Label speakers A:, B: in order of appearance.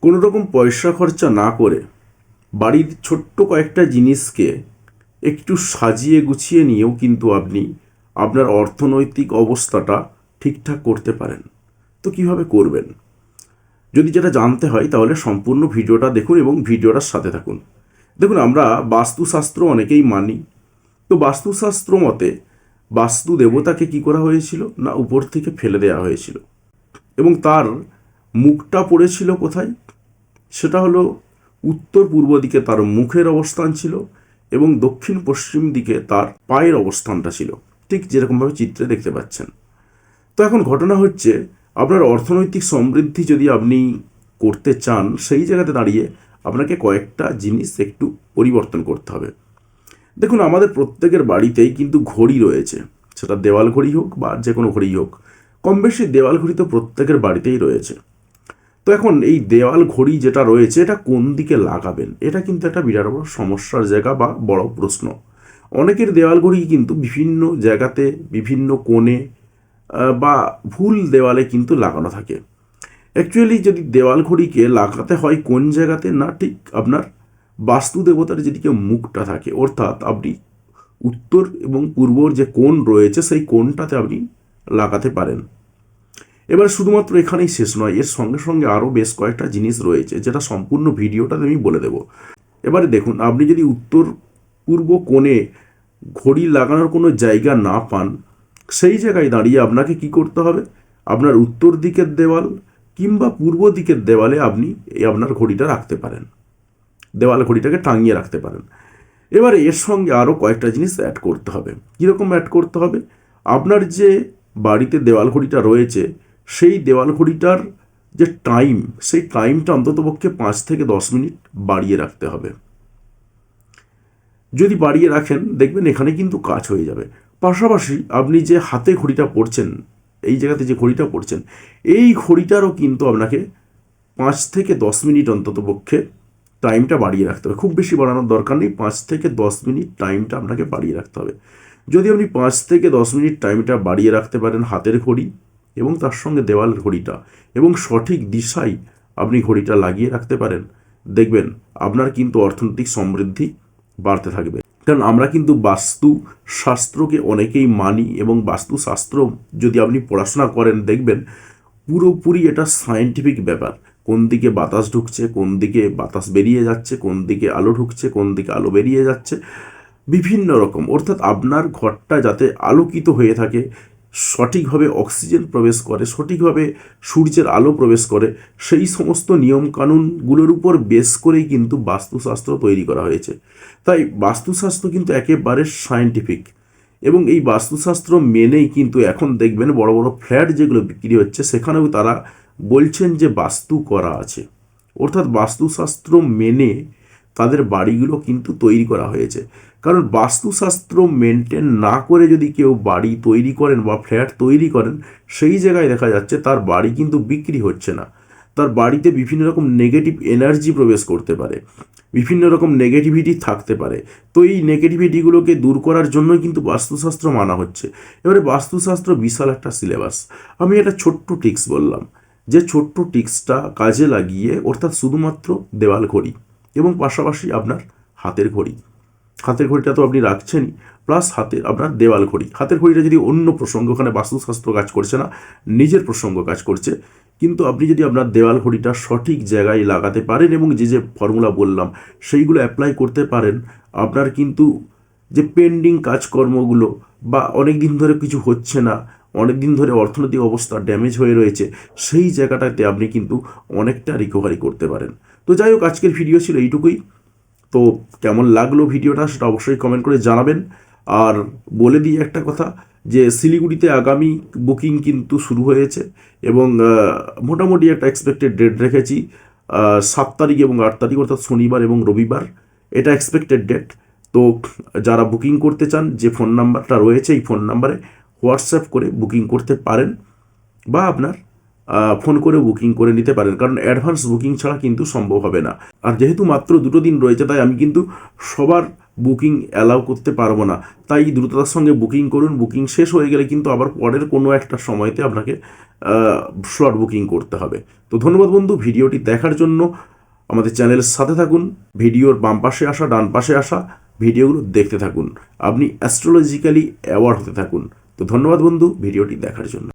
A: কোনো রকম পয়সা খরচা না করে বাড়ির ছোট্ট কয়েকটা জিনিসকে একটু সাজিয়ে গুছিয়ে নিয়েও কিন্তু আপনি আপনার অর্থনৈতিক অবস্থাটা ঠিকঠাক করতে পারেন। তো কিভাবে করবেন, যদি যেটা জানতে হয় তাহলে সম্পূর্ণ ভিডিওটা দেখুন এবং ভিডিওটার সাথে থাকুন। দেখুন, আমরা বাস্তুশাস্ত্র অনেকেই মানি। তো বাস্তুশাস্ত্র মতে বাস্তু দেবতাকে কি করা হয়েছিল না, উপর থেকে ফেলে দেওয়া হয়েছিল এবং তার মুখটা পড়েছিল কোথায়, সেটা হলো উত্তর পূর্ব দিকে তার মুখের অবস্থান ছিল এবং দক্ষিণ পশ্চিম দিকে তার পায়ের অবস্থানটা ছিল, ঠিক যেরকমভাবে চিত্রে দেখতে পাচ্ছেন। তো এখন ঘটনা হচ্ছে, আপনার অর্থনৈতিক সমৃদ্ধি যদি আপনি করতে চান, সেই জায়গাতে দাঁড়িয়ে আপনাকে কয়েকটা জিনিস একটু পরিবর্তন করতে হবে। দেখুন, আমাদের প্রত্যেকের বাড়িতেই কিন্তু ঘড়ি রয়েছে, সেটা দেওয়াল ঘড়ি হোক বা যে কোনো ঘড়ি হোক। কম বেশি দেওয়াল ঘড়ি তো প্রত্যেকের বাড়িতেই রয়েছে। তো এখন এই দেওয়াল ঘড়ি যেটা রয়েছে, এটা কোন দিকে লাগাবেন, এটা কিন্তু একটা বিরাট বড় সমস্যার জায়গা বা বড় প্রশ্ন। অনেকের দেওয়াল ঘড়ি কিন্তু বিভিন্ন জায়গাতে বিভিন্ন কোণে বা ভুল দেওয়ালে কিন্তু লাগানো থাকে। অ্যাকচুয়ালি যদি দেওয়াল ঘড়িকে লাগাতে হয় কোন জায়গাতে, না ঠিক আপনার বাস্তু দেবতার যেদিকে মুখটা থাকে, অর্থাৎ আপনি উত্তর এবং পূর্বর যে কোণ রয়েছে সেই কোণটাতে আপনি লাগাতে পারেন। এবার শুধুমাত্র এখানেই শেষ নয়, এর সঙ্গে সঙ্গে আরও বেশ কয়েকটা জিনিস রয়েছে যেটা সম্পূর্ণ ভিডিওটাতে আমি বলে দেব। এবারে দেখুন, আপনি যদি উত্তর পূর্ব কোণে ঘড়ি লাগানোর কোনো জায়গা না পান, সেই জায়গায় দাঁড়িয়ে আপনাকে কি করতে হবে, আপনার উত্তর দিকের দেওয়াল কিংবা পূর্ব দিকের দেওয়ালে আপনি আপনার ঘড়িটা রাখতে পারেন, দেওয়াল ঘড়িটাকে টাঙিয়ে রাখতে পারেন। এবারে এর সঙ্গে আরও কয়েকটা জিনিস অ্যাড করতে হবে। কীরকম অ্যাড করতে হবে, আপনার যে বাড়িতে দেওয়াল ঘড়িটা রয়েছে সেই দেওয়াল ঘড়িটার যে টাইম, সেই টাইমটা অন্ততপক্ষে 5 থেকে 10 মিনিট বাড়িয়ে রাখতে হবে। যদি বাড়িয়ে রাখেন, দেখবেন এখানে কিন্তু কাজ হয়ে যাবে। পাশাপাশি আপনি যে হাতে ঘড়িটা পড়ছেন, এই জায়গাতে যে ঘড়িটা পড়ছেন, এই ঘড়িটারও কিন্তু আপনাকে 5 থেকে 10 মিনিট অন্ততপক্ষে টাইমটা বাড়িয়ে রাখতে হবে। খুব বেশি বাড়ানোর দরকার নেই, 5 থেকে 10 মিনিট টাইমটা আপনাকে বাড়িয়ে রাখতে হবে। যদি আপনি 5 থেকে 10 মিনিট টাইমটা বাড়িয়ে রাখতে পারেন হাতের ঘড়ি এবং তার সঙ্গে দেওয়ালের ঘড়িটা, এবং সঠিক দিশায় আপনি ঘড়িটা লাগিয়ে রাখতে পারেন, দেখবেন আপনার কিন্তু অর্থনৈতিক সমৃদ্ধি বাড়তে থাকবে। কারণ আমরা কিন্তু বাস্তু শাস্ত্রকে অনেকেই মানি এবং বাস্তুশাস্ত্র যদি আপনি পড়াশোনা করেন, দেখবেন পুরোপুরি এটা সায়েন্টিফিক ব্যাপার। কোন দিকে বাতাস ঢুকছে, কোন দিকে বাতাস বেরিয়ে যাচ্ছে, কোন দিকে আলো ঢুকছে, কোন দিকে আলো বেরিয়ে যাচ্ছে, বিভিন্ন রকম। অর্থাৎ আপনার ঘরটা যাতে আলোকিত হয়ে থাকে, সঠিকভাবে অক্সিজেন প্রবেশ করে, সঠিকভাবে সূর্যের আলো প্রবেশ করে, সেই সমস্ত নিয়মকানুনগুলোর উপর বেস করেই কিন্তু বাস্তুশাস্ত্র তৈরি করা হয়েছে। তাই বাস্তুশাস্ত্র কিন্তু একেবারে সায়েন্টিফিক, এবং এই বাস্তুশাস্ত্র মেনেই কিন্তু এখন দেখবেন বড় বড় ফ্ল্যাট যেগুলো বিক্রি হচ্ছে, সেখানেও তারা বলছেন যে বাস্তু করা আছে। অর্থাৎ বাস্তুশাস্ত্র মেনে তাদের বাড়িগুলো কিন্তু তৈরি করা হয়েছে। কারণ বাস্তুশাস্ত্র মেনটেন না করে যদি কেউ বাড়ি তৈরি করেন বা ফ্ল্যাট তৈরি করেন, সেই জায়গায় দেখা যাচ্ছে তার বাড়ি কিন্তু বিক্রি হচ্ছে না। তার বাড়িতে বিভিন্ন রকম নেগেটিভ এনার্জি প্রবেশ করতে পারে, বিভিন্ন রকম নেগেটিভিটি থাকতে পারে। তো এই নেগেটিভিটিগুলোকে দূর করার জন্যই কিন্তু বাস্তুশাস্ত্র মানা হচ্ছে। এবারে বাস্তুশাস্ত্র বিশাল একটা সিলেবাস। আমি একটা ছোট্ট টিক্স বললাম, যে ছোট্ট টিক্সটা কাজে লাগিয়ে, অর্থাৎ শুধুমাত্র দেওয়াল ঘড়ি এবং পাশাপাশি আপনার হাতের ঘড়ি, হাতের ঘড়িটা তো আপনি রাখছেনই, প্লাস আপনার দেওয়াল ঘড়ি। হাতের ঘড়িটা যদি অন্য প্রসঙ্গ, ওখানে বাস্তুশাস্ত্র কাজ করছে না, নিজের প্রসঙ্গ কাজ করছে। কিন্তু আপনি যদি আপনার দেওয়াল ঘড়িটা সঠিক জায়গায় লাগাতে পারেন এবং যে যে ফর্মুলা বললাম সেইগুলো অ্যাপ্লাই করতে পারেন, আপনার কিন্তু যে পেন্ডিং কাজকর্মগুলো বা অনেক দিন ধরে কিছু হচ্ছে না, অনেক দিন ধরে অর্থনৈতিক অবস্থা ড্যামেজ হয়ে রয়েছে, সেই জায়গাটাতে আপনি কিন্তু অনেকটা রিকভারি করতে পারেন। তো যাই হোক, আজকের ভিডিও ছিল এইটুকুই। তো কেমন লাগলো ভিডিওটা সেটা অবশ্যই কমেন্ট করে জানাবেন। আর বলে দিই একটা কথা, যে শিলিগুড়িতে আগামী বুকিং কিন্তু শুরু হয়েছে এবং মোটামুটি একটা এক্সপেক্টেড ডেট রেখেছি 7 তারিখ এবং 8 তারিখ, অর্থাৎ শনিবার এবং রবিবার, এটা এক্সপেক্টেড ডেট। তো যারা বুকিং করতে চান, যে ফোন নাম্বারটা রয়েছে এই ফোন নাম্বারে হোয়াটসঅ্যাপ করে বুকিং করতে পারেন বা আপনার ফোন করে বুকিং করে নিতে পারেন, কারণ অ্যাডভান্স বুকিং ছাড়া কিন্তু সম্ভব হবে না। আর যেহেতু মাত্র 2 দিন রয়েছে, তাই আমি কিন্তু সবার বুকিং অ্যালাউ করতে পারবো না, তাই দ্রুততার সঙ্গে বুকিং করুন। বুকিং শেষ হয়ে গেলে কিন্তু আবার পরের কোনো একটা সময়তে আপনাকে স্লট বুকিং করতে হবে। তো ধন্যবাদ বন্ধু, ভিডিওটি দেখার জন্য। আমাদের চ্যানেলের সাথে থাকুন, ভিডিওর বাম পাশে আসা ডান পাশে আসা ভিডিওগুলো দেখতে থাকুন, আপনি অ্যাস্ট্রোলজিক্যালি অ্যাওয়ার্ড হতে থাকুন। তো ধন্যবাদ বন্ধু ভিডিওটি দেখার জন্য।